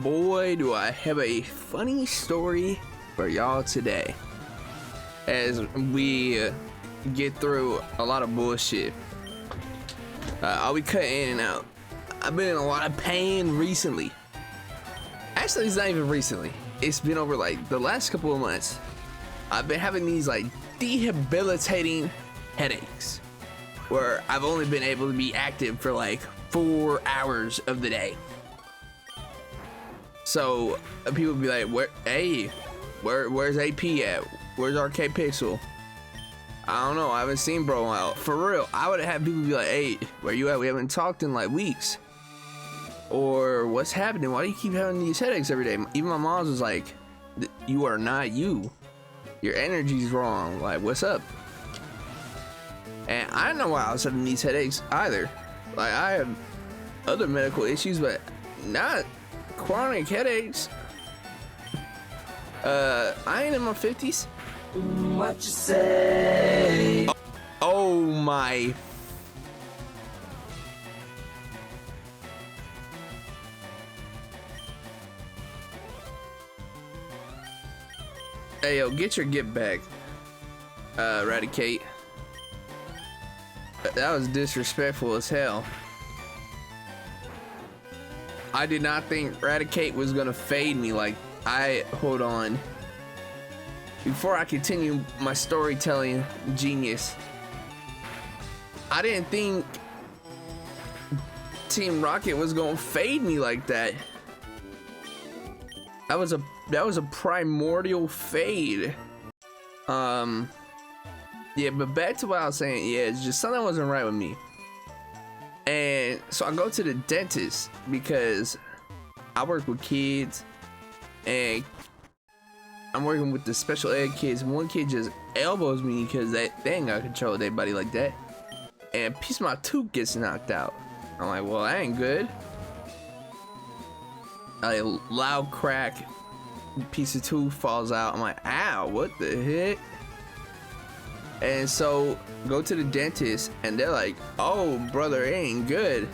Boy, do I have a funny story for y'all today as we get through a lot of bullshit. I'll be cutting in and out. I've been in a lot of pain recently. Actually, it's not even recently. It's been over like the last couple of months. I've been having these like debilitating headaches where I've only been able to be active for like 4 hours of the day. So people be like, where's AP at? Where's RK Pixel? I don't know, I haven't seen bro in a while. For real, I would have had people be like, hey, where you at? We haven't talked in like weeks. Or what's happening? Why do you keep having these headaches every day? Even my mom was like, you are not you. Your energy's wrong. Like, what's up? And I don't know why I was having these headaches either. Like, I have other medical issues, but not chronic headaches. I ain't in my 50s. What you say? Oh my. Hey yo, get your get back, Eradicate. That was disrespectful as hell. I did not think Eradicate was gonna fade me like hold on. Before I continue my storytelling genius, I didn't think Team Rocket was gonna fade me like that. That was a primordial fade. Yeah, but back to what I was saying. Yeah, it's just something wasn't right with me. And so I go to the dentist because I work with kids and I'm working with the special ed kids. One kid just elbows me because they ain't got control of their body like that, and a piece of my tooth gets knocked out. I'm like, well, that ain't good. A loud crack, piece of tooth falls out. I'm like, ow, what the heck? And so go to the dentist and they're like, oh brother, it ain't good.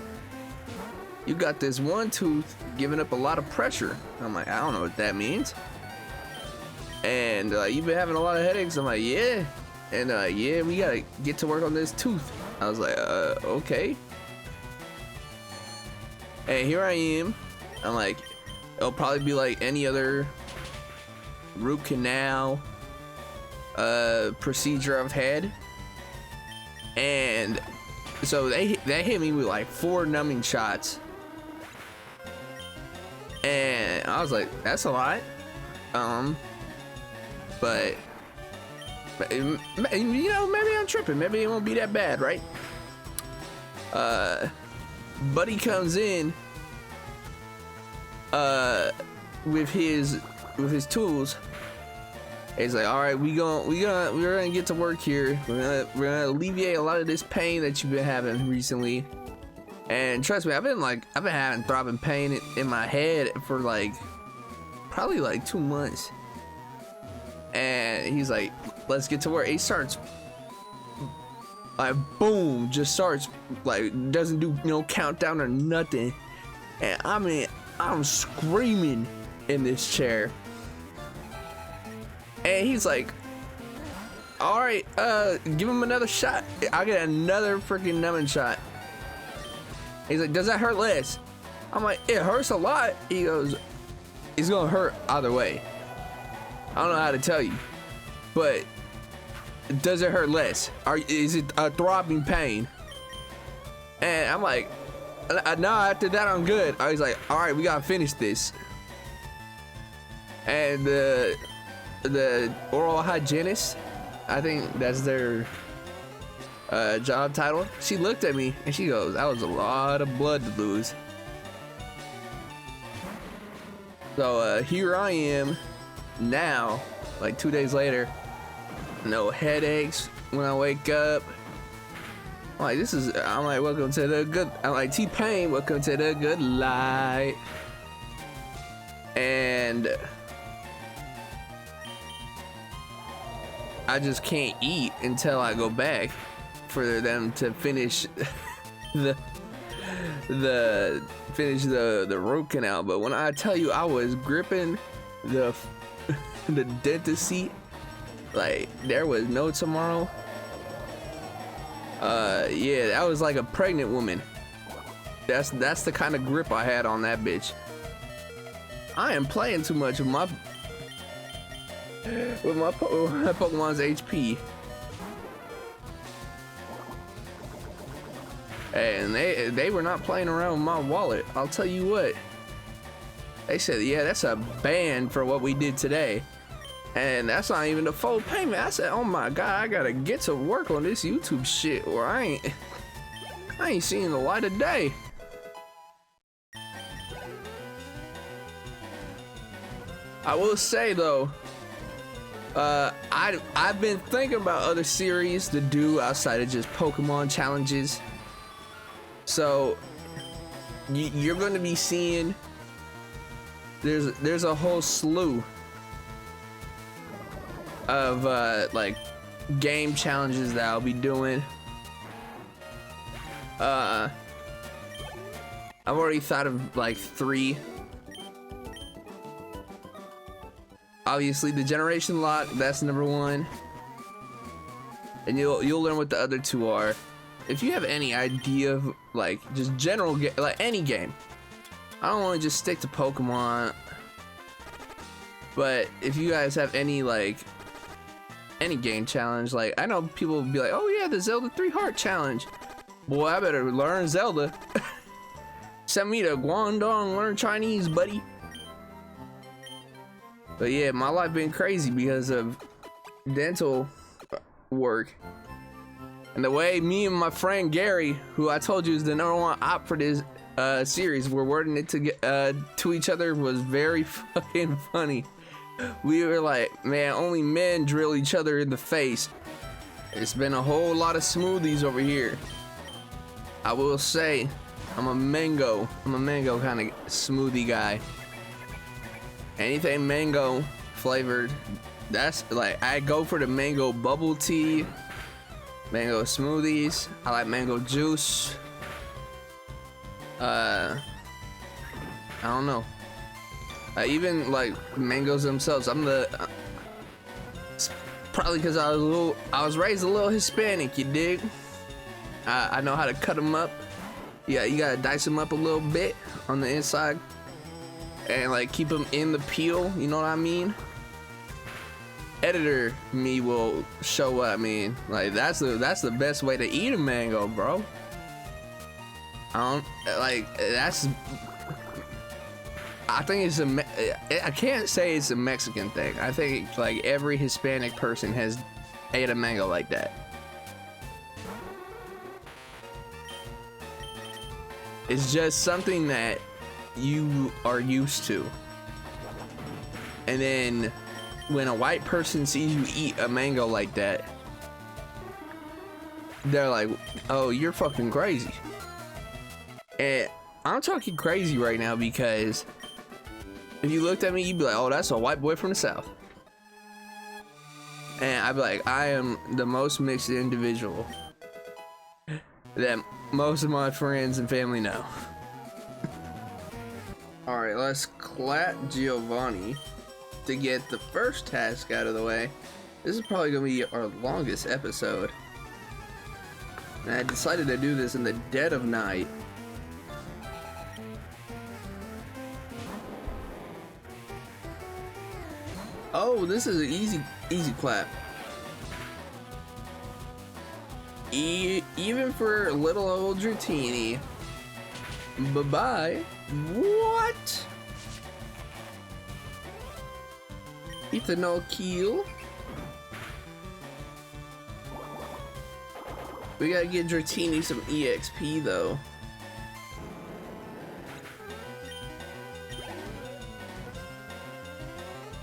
You got this one tooth giving up a lot of pressure. I'm like, I don't know what that means. And you've been having a lot of headaches. I'm like, yeah. And yeah, we gotta get to work on this tooth. I was like, okay. And here I am. I'm like, it'll probably be like any other root canal procedure I've had. And so they hit me with like 4 numbing shots, and I was like, that's a lot. But you know, maybe I'm tripping, maybe it won't be that bad, right? Buddy comes in with his tools. He's like, all right, we're gonna get to work here. We're gonna alleviate a lot of this pain that you've been having recently. And trust me, I've been having throbbing pain in my head for like probably like 2 months. And he's like, let's get to work. He starts like, boom, just starts like, doesn't do no countdown or nothing. And I mean, I'm screaming in this chair. And he's like, all right, give him another shot. I'll get another freaking numbing shot. He's like, does that hurt less? I'm like, it hurts a lot. He goes, it's gonna hurt either way. I don't know how to tell you, but does it hurt less? Is it a throbbing pain? And I'm like, no, after that I'm good. He's like, all right, we gotta finish this. And the oral hygienist, I think that's their job title, she looked at me and she goes, that was a lot of blood to lose. So here I am now, like 2 days later, no headaches when I wake up. I'm like, welcome to the good, I'm like, T-Pain, welcome to the good light. And I just can't eat until I go back for them to finish the the root canal. But when I tell you I was gripping the the dentist seat like there was no tomorrow, yeah, that was like a pregnant woman. That's the kind of grip I had on that bitch. I am playing too much with my Pokemon's HP. And they were not playing around with my wallet. I'll tell you what. They said, yeah, that's a ban for what we did today. And that's not even the full payment. I said, oh my God, I gotta get to work on this YouTube shit or I ain't seeing the light of day. I will say though, I've been thinking about other series to do outside of just Pokemon challenges. So you're going to be seeing there's a whole slew of like game challenges that I'll be doing. I've already thought of like 3. Obviously the Generationlocke, that's number 1. And you'll learn what the other 2 are. If you have any idea of like just general like any game, I don't want to just stick to Pokemon, but if you guys have any like any game challenge, like I know people will be like, oh yeah, the Zelda 3 Heart challenge. Boy, I better learn Zelda. Send me to Guangdong, learn Chinese, buddy. But yeah, my life been crazy because of dental work. And the way me and my friend Gary, who I told you is the #1 op for this series, were wording it to each other was very fucking funny. We were like, man, only men drill each other in the face. It's been a whole lot of smoothies over here. I will say, I'm a mango kind of smoothie guy. Anything mango flavored, that's like, I go for the mango bubble tea, mango smoothies. I like mango juice. I don't know. Even like mangoes themselves. It's probably because I was raised a little Hispanic, you dig? I know how to cut them up. Yeah, you gotta dice them up a little bit on the inside and like keep them in the peel, you know what I mean? Editor me will show what I mean. Like that's the best way to eat a mango, bro. I think it's I can't say it's a Mexican thing. I think like every Hispanic person has ate a mango like that. It's just something that you are used to. And then when a white person sees you eat a mango like that, they're like, oh, you're fucking crazy. And I'm talking crazy right now because if you looked at me, you'd be like, oh, that's a white boy from the South. And I'd be like, I am the most mixed individual that most of my friends and family know. Alright, let's clat Giovanni to get the first task out of the way. This is probably going to be our longest episode. And I decided to do this in the dead of night. Oh, this is an easy clap. Even for little old Dratini. Bye-bye. What? Ethanol kill. We gotta get Dratini some EXP though.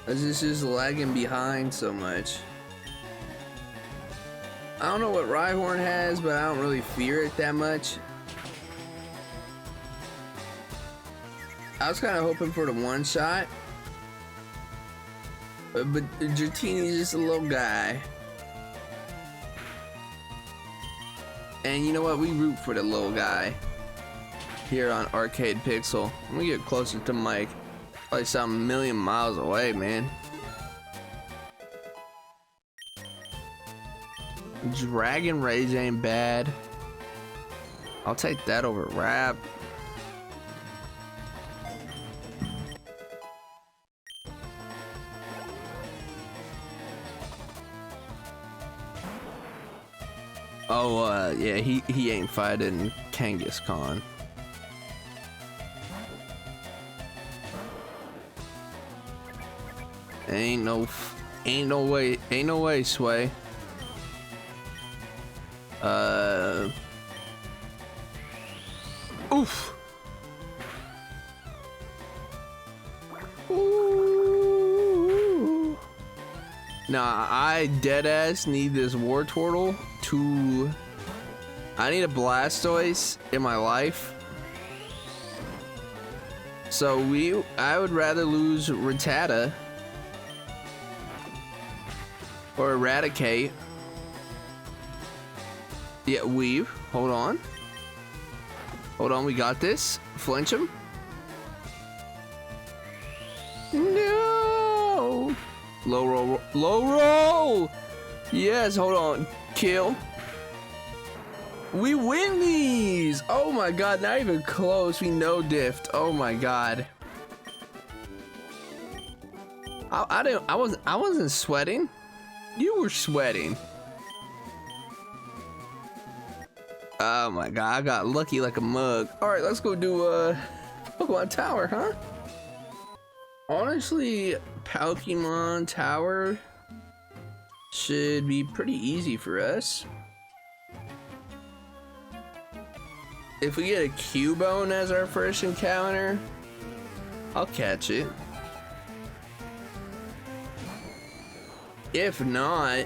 This is just lagging behind so much. I don't know what Rhyhorn has, but I don't really fear it that much. I was kind of hoping for the one shot, but Dratini's just a little guy. And you know what? We root for the little guy. here on Arcade Pixel. Let me get closer to Mike. Probably sound a million miles away, man. Dragon Rage ain't bad. I'll take that over Rap. Oh, yeah, he ain't fighting Kangaskhan. Ain't no way, Sway. Oof. Ooh. Nah, I deadass need this Wartortle to. I need a Blastoise in my life. So I would rather lose Rattata or Eradicate. Yeah, Weave. Hold on. Hold on, we got this. Flinch him. No! Low roll. Low roll! Yes, hold on. Kill. We win these! Oh my god, not even close. We no diffed. Oh my god. I wasn't sweating. You were sweating. Oh my god, I got lucky like a mug. Alright, let's go do Pokemon Tower, huh? Honestly, Pokemon Tower should be pretty easy for us. If we get a Cubone as our first encounter, I'll catch it. If not,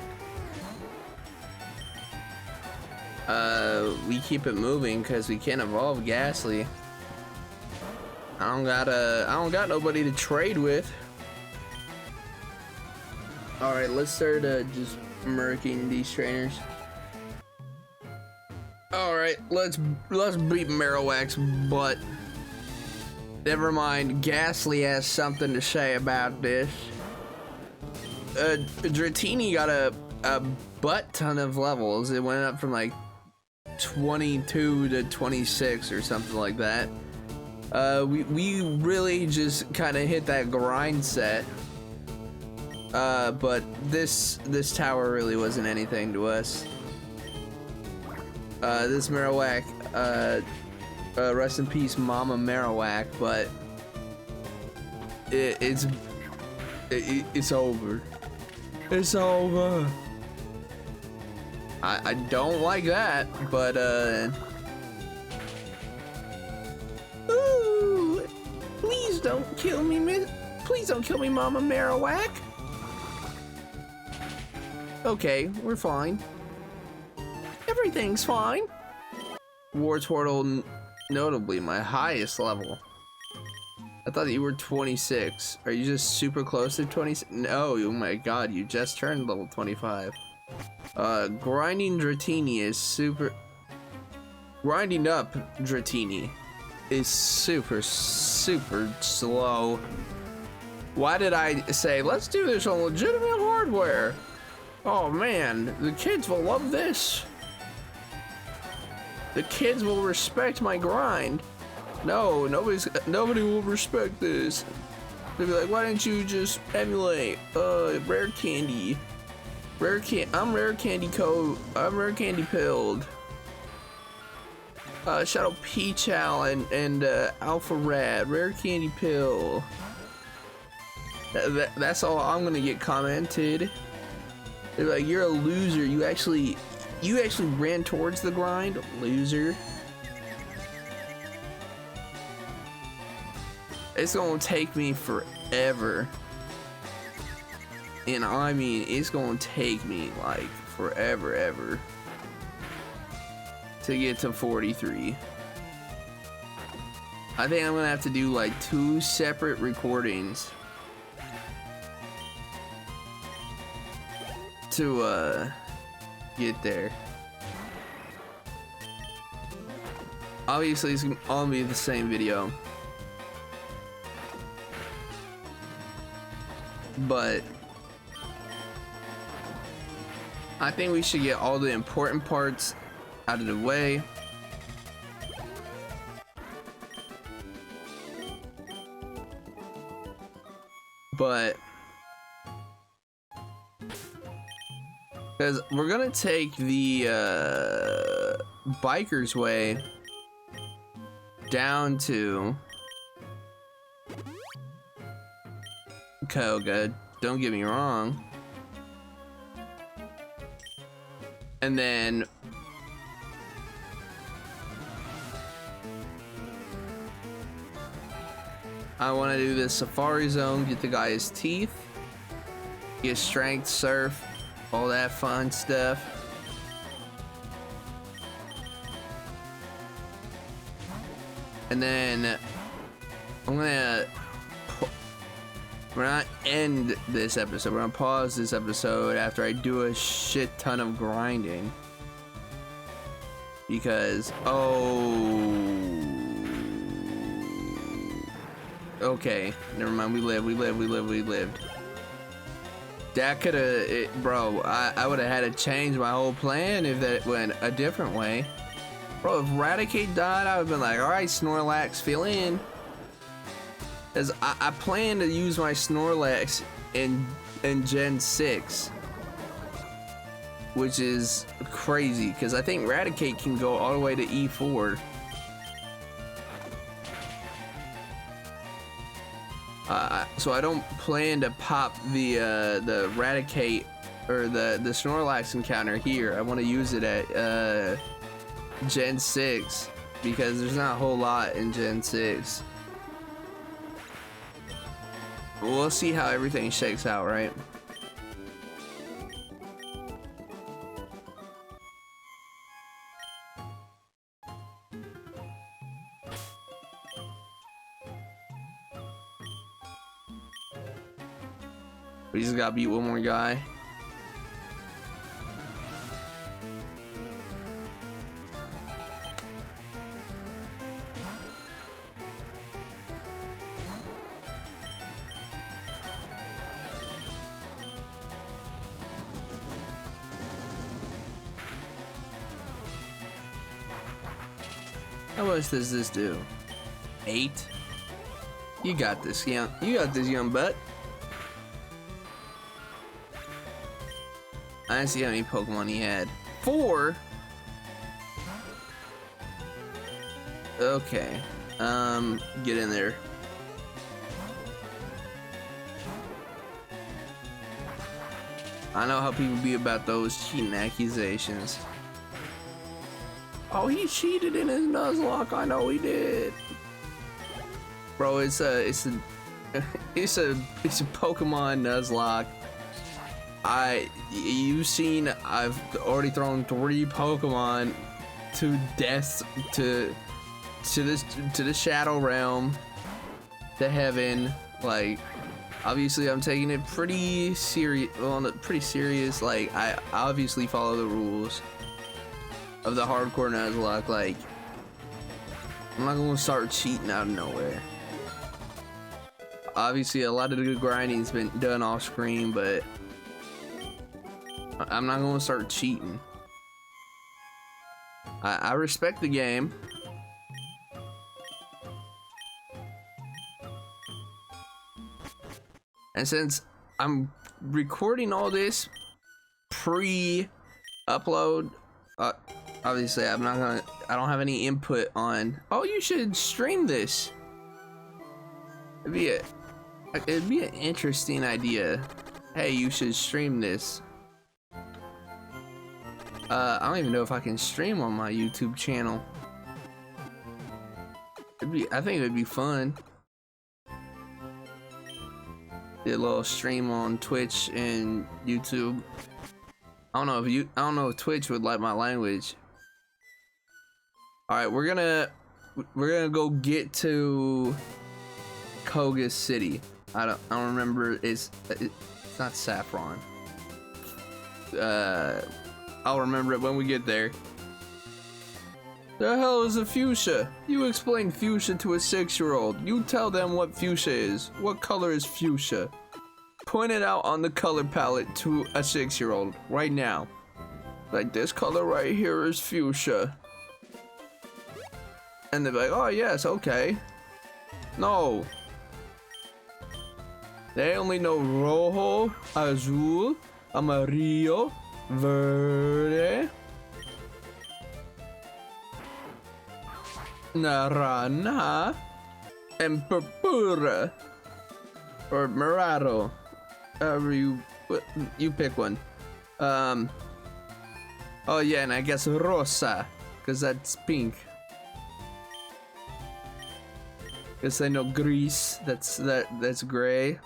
we keep it moving because we can't evolve Ghastly. I don't got nobody to trade with. All right, let's start just murking these trainers. All right, let's beat Marowak's butt. Never mind, Ghastly has something to say about this. Dratini got a butt ton of levels. It went up from like 22 to 26 or something like that. We really just kind of hit that grind set. But this tower really wasn't anything to us. This Marowak, rest in peace, Mama Marowak, but it's over. It's over. I don't like that, but ooh, please don't kill me, miss. Please don't kill me, Mama Marowak. Okay, we're fine. Everything's fine. Wartortle, notably my highest level. I thought you were 26. Are you just super close to 26? No, oh my god, you just turned level 25. Grinding Dratini is super... Grinding up Dratini is super slow. Why did I say, let's do this on legitimate hardware? Oh man, the kids will love this. The kids will respect my grind. No, nobody will respect this. They'll be like, why didn't you just emulate rare candy? I'm rare candy pilled. Shadow Peachow and Alpha Rat, rare candy pill. That's all I'm gonna get commented. They're like, you're a loser. You actually ran towards the grind, loser. It's gonna take me forever. And I mean, it's gonna take me like forever ever to get to 43. I think I'm gonna have to do like 2 separate recordings to, get there. Obviously, it's gonna all be the same video, but I think we should get all the important parts out of the way. But because we're gonna take the biker's way down to Koga, don't get me wrong, and then I want to do the safari zone, get the guy's teeth, get strength, surf, all that fun stuff. And then we're not end this episode, we're gonna pause this episode after I do a shit ton of grinding, because okay, never mind, we lived. That could've, bro, I would've had to change my whole plan if that went a different way. Bro, if Raticate died, I would've been like, alright, Snorlax, fill in. Cause I plan to use my Snorlax in Gen 6. Which is crazy, cause I think Raticate can go all the way to E4. So I don't plan to pop the Raticate or the Snorlax encounter here. I want to use it at Gen 6 because there's not a whole lot in Gen 6. We'll see how everything shakes out, right? We just gotta beat one more guy. How much does this do? 8? You got this, young. You got this, young butt. I didn't see how many Pokemon he had. 4? Okay. Get in there. I know how people be about those cheating accusations. Oh, he cheated in his Nuzlocke. I know he did. Bro, it's a Pokemon Nuzlocke. You've seen, I've already thrown 3 Pokemon to death, to the Shadow Realm, to Heaven. Like, obviously I'm taking it pretty serious. Well, pretty serious. Like, I obviously follow the rules of the hardcore Nuzlocke. Like, I'm not gonna start cheating out of nowhere. Obviously, a lot of the good grinding's been done off screen, but I'm not gonna start cheating. I respect the game. And since I'm recording all this pre-upload, obviously I don't have any input on, oh, you should stream this. It'd be an interesting idea. Hey, you should stream this. I don't even know if I can stream on my YouTube channel. I think it'd be fun. Do a little stream on Twitch and YouTube. I don't know if Twitch would like my language. All right, we're gonna go get to Koga City. I don't remember. It's not Saffron. I'll remember it when we get there. The hell is a fuchsia? You explain fuchsia to a 6-year-old. You tell them what fuchsia is. What color is fuchsia? Point it out on the color palette to a 6-year-old right now. Like, this color right here is fuchsia. And they're like, oh yes, okay. No. They only know rojo, azul, amarillo, verde, naranja, and purpura, or morado. However you pick one. Oh yeah, and I guess rosa, cause that's pink. Guess I know gris. That's gray.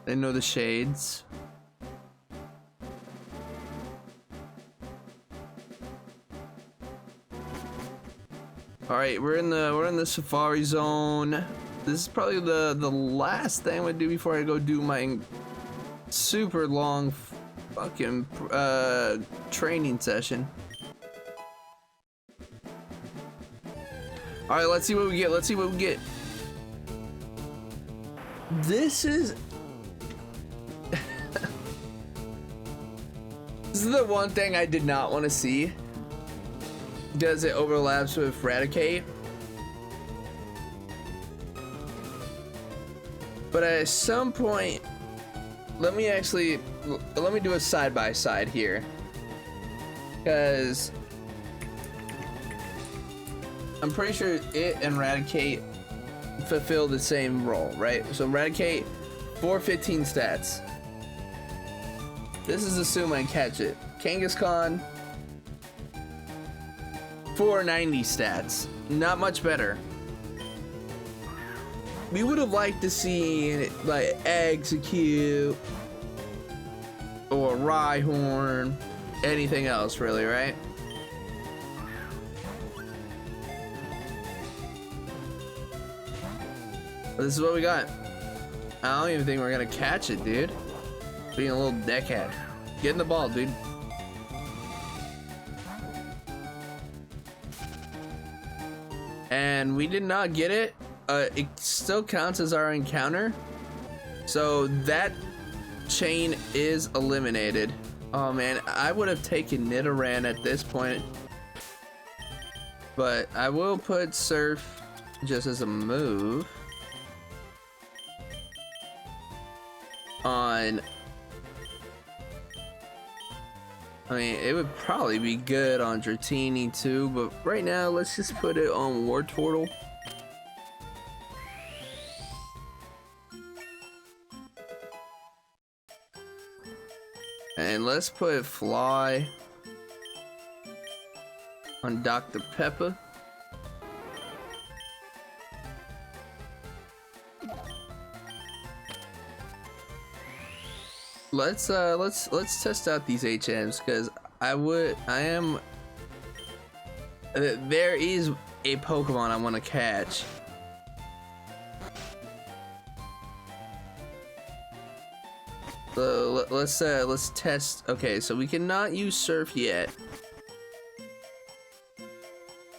They know the shades. All right, we're in the safari zone. This is probably the last thing I'm gonna do before I go do my super long fucking training session. All right, let's see what we get. Let's see what we get. This is this is the one thing I did not want to see, because it overlaps with Eradicate. But at some point, let me do a side by side here, because I'm pretty sure it and Eradicate fulfill the same role, right? So Eradicate, 415 stats. This is assume I catch it. Kangaskhan, 490 stats. Not much better. We would have liked to see like Execute or Rhyhorn, anything else really, right? This is what we got. I don't even think we're gonna catch it, dude. Being a little deckhead. Get in the ball, dude. And we did not get it. It still counts as our encounter. So that chain is eliminated. Oh man, I would have taken Nidoran at this point. But I will put Surf just as a move on. I mean, it would probably be good on Dratini too, but right now let's just put it on Wartortle. And let's put Fly on Dr. Pepper. Let's test out these HMs, because there is a Pokemon I want to catch. So let's test. Okay, so we cannot use Surf yet,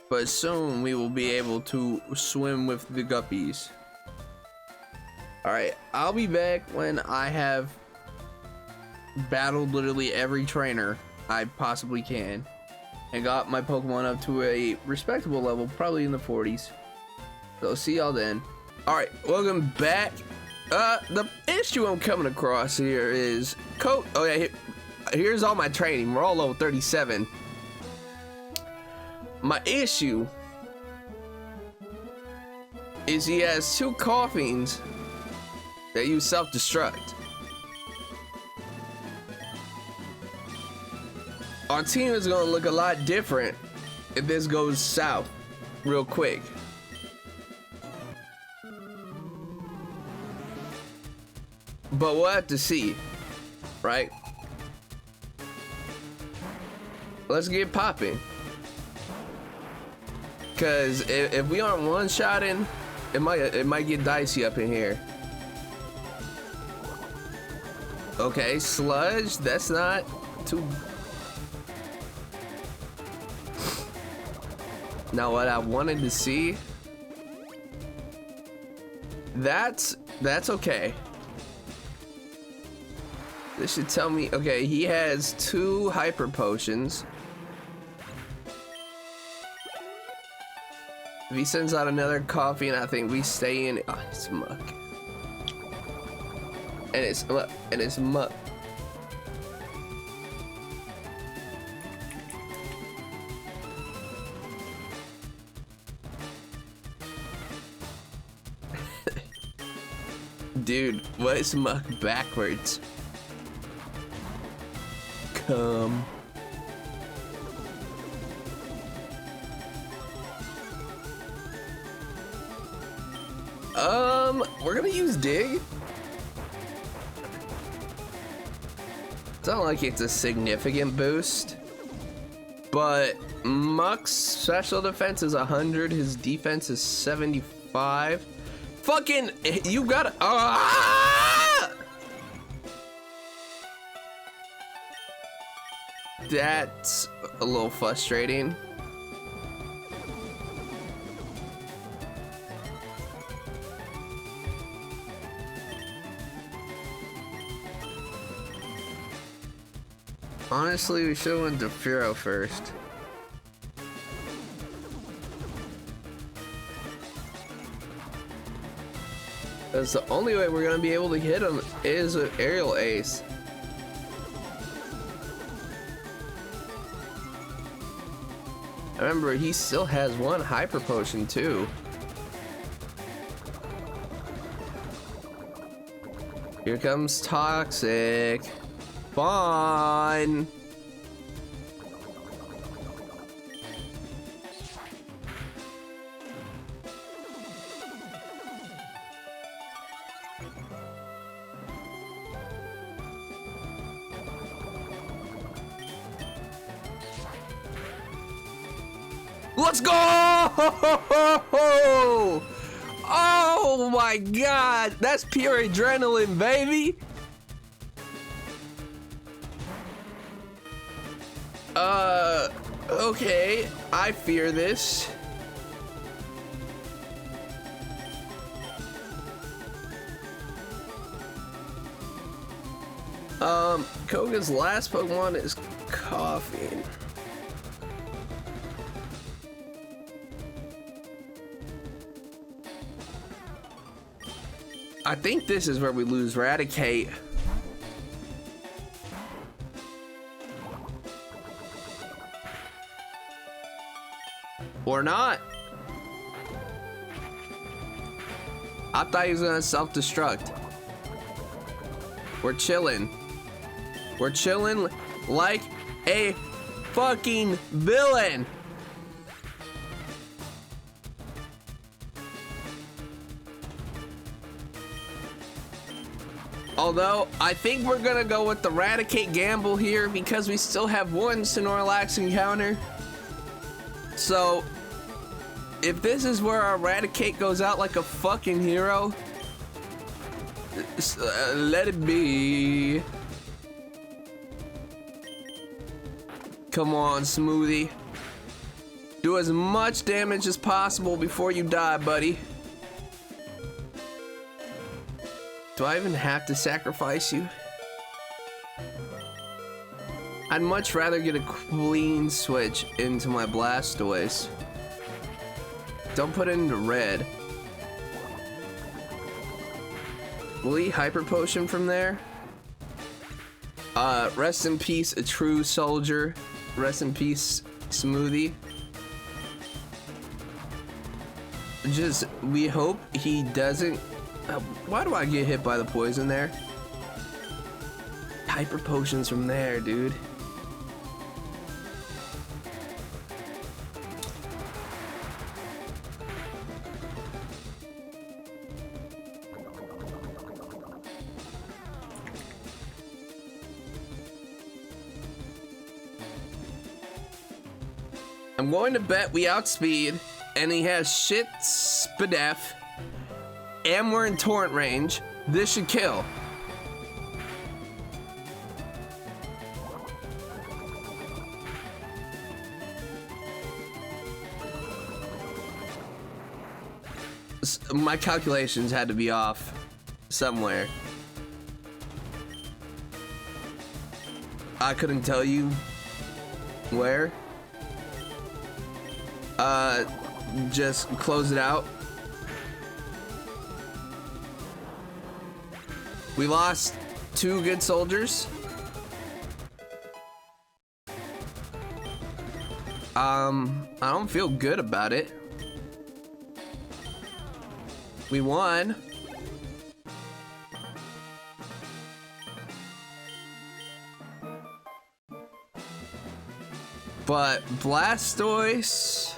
but soon we will be able to swim with the guppies. All right, I'll be back when I have battled literally every trainer I possibly can and got my Pokemon up to a respectable level, probably in the 40s. So see y'all then. All right, welcome back. The issue I'm coming across here is oh yeah, here's all my training. We're all level 37. My issue is he has 2 Coughings that use self-destruct. Our team is gonna look a lot different if this goes south real quick. But we'll have to see, right? Let's get popping. Cause if we aren't one-shotting, it might get dicey up in here. Okay, Sludge, that's not too Now what I wanted to see, that's okay. This should tell me, okay, he has 2 hyper potions. If he sends out another coffee, and I think we stay in, oh, it's muck. And it's muck, and it's muck. Dude, what is muck backwards? Come. We're gonna use dig. It's not like it's a significant boost, but Muck's special defense is 100, his defense is 75. Fucking, you gotta, That's a little frustrating. Honestly, we should have went to Furo first. That's the only way we're gonna be able to hit him is with aerial ace. Remember, he still has 1 hyper potion too. Here comes Toxic. Fine. Let's go! Oh my god, that's pure adrenaline, baby. Okay, I fear this. Koga's last Pokemon is Coughing. I think this is where we lose Raticate. Or not. I thought he was gonna self-destruct. We're chilling. We're chilling like a fucking villain. Although, I think we're gonna go with the Raticate gamble here because we still have 1 Snorlax encounter. So, if this is where our Raticate goes out like a fucking hero, let it be. Come on, Smoothie. Do as much damage as possible before you die, buddy. Do I even have to sacrifice you? I'd much rather get a clean switch into my Blastoise. Don't put it into red. Will he Hyper Potion from there? Rest in peace, a true soldier. Rest in peace, Smoothie. Just, we hope he doesn't. Why do I get hit by the poison there? Hyper Potions from there, dude. I'm going to bet we outspeed, and he has shit Spadef, and we're in torrent range. This should kill. my calculations had to be off somewhere. I couldn't tell you where. Just close it out. We lost 2 good soldiers. I don't feel good about it. We won. But Blastoise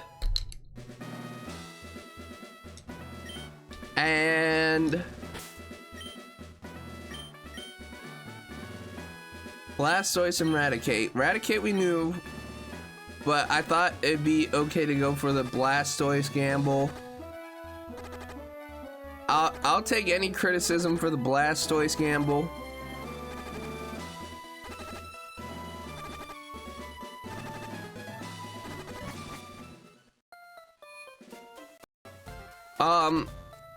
and Raticate. Raticate we knew, but I thought it'd be okay to go for the Blastoise gamble. I'll take any criticism for the Blastoise gamble.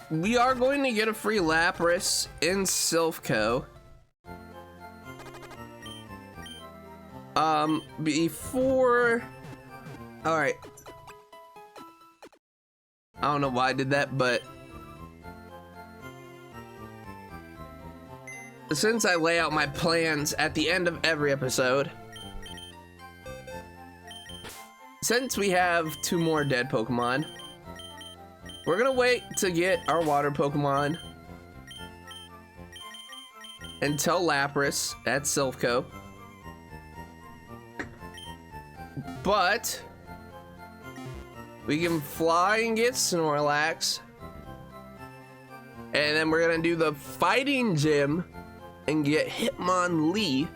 We are going to get a free Lapras in Silphco. Before... Alright. I don't know why I did that, but... Since I lay out my plans at the end of every episode... Since we have 2 more dead Pokemon... We're gonna wait to get our water Pokemon until Lapras at Silphco. But we can fly and get Snorlax. And then we're gonna do the fighting gym and get Hitmonlee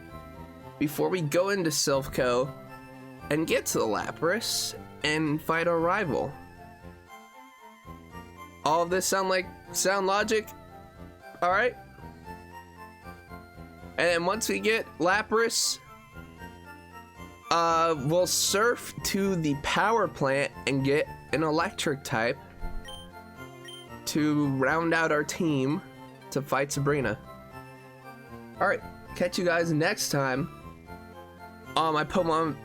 before we go into Silphco and get to the Lapras and fight our rival. All of this sound logic? Alright. And then once we get Lapras, we'll surf to the power plant and get an electric type to round out our team to fight Sabrina. Alright, catch you guys next time on my Pokemon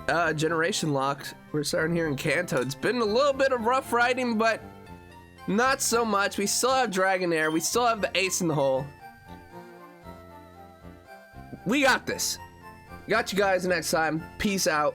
Generationlocke. We're starting here in Kanto. It's been a little bit of rough riding, but not so much. We still have Dragonair. We still have the ace in the hole. We got this. Got you guys next time. Peace out.